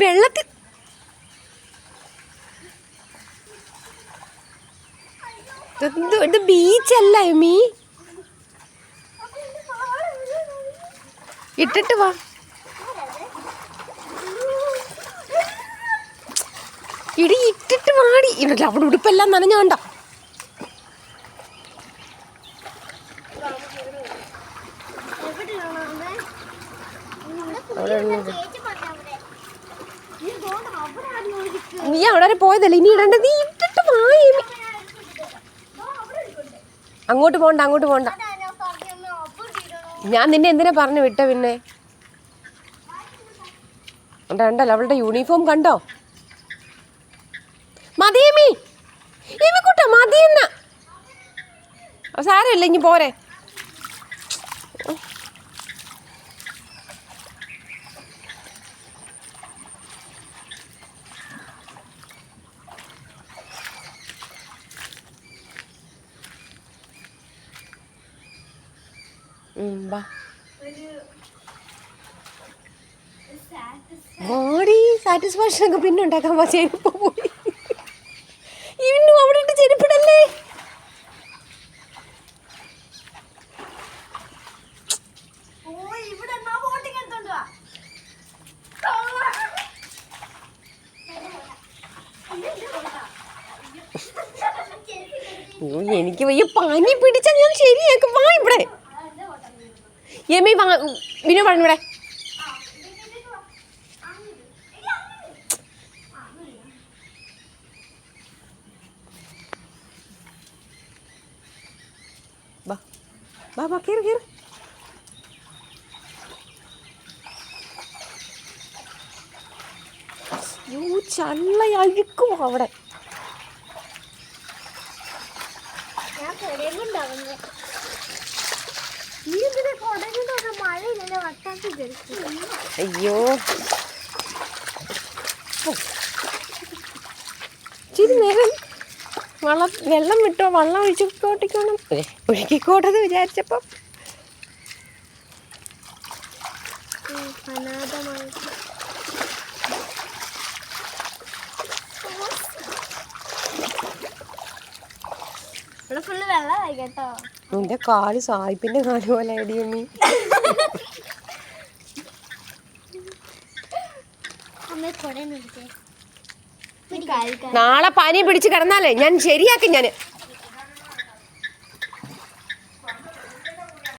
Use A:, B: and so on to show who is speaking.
A: വെള്ളത്തിൽ ഇത് ബീച്ചല്ല എമി. ഇട്ടിട്ട് വാ. ഇടി ഇട്ടിട്ട് വാടി. ഇവിടെ അവിടെ ഉടുപ്പെല്ലാം നനഞ്ഞോണ്ട. നീ അവിടെ വരെ പോയതല്ലേ, ഇനി ഇടണ്ട. നീ ഇട്ടിട്ട് വാ. അങ്ങോട്ട് പോണ്ട, അങ്ങോട്ട് പോണ്ട. ഞാൻ നിന്നെ എന്തിനാ പറഞ്ഞു വിട്ട? പിന്നെ ഉണ്ടല്ലോ അവളുടെ യൂണിഫോം കണ്ടോ? മതിയമ്മി, കൂട്ട മതിയെന്ന. സാരമില്ല, ഇനി പോരെ. ബോഡി സാറ്റിസ്ഫാക്ഷൻ ഒക്കെ പിന്നെ ഉണ്ടാക്കാൻ പോ. ചെരുപ്പ് പോയി. ഇന്നും അവിടെ ഇട്ട് ചെരുപ്പിടല്ലേ. എനിക്ക് വയ്യ, പനി പിടിച്ച ഞാൻ ശരിയാക്കും. വാ ഇവിടെ. എമ്മി വാ. വിനു പറഞ്ഞു ഇവിടെ. വാ വാ, കേറ് കേറ്. ചള്ള അഴുക്കും അവിടെ. അയ്യോ, ഇച്ചിരി നേരം വെള്ളം വിട്ടോ. വെള്ളം ഒഴിച്ചോട്ടിക്കണം, ഒഴുക്കിക്കോട്ടെന്ന് വിചാരിച്ചപ്പോ നിന്റെ കാല് സായിപ്പിന്റെ കാല് പോലെ അടിയമ്മി. നാളെ പനി പിടിച്ച് കിടന്നാലേ ഞാൻ ശരിയാക്കി. ഞാൻ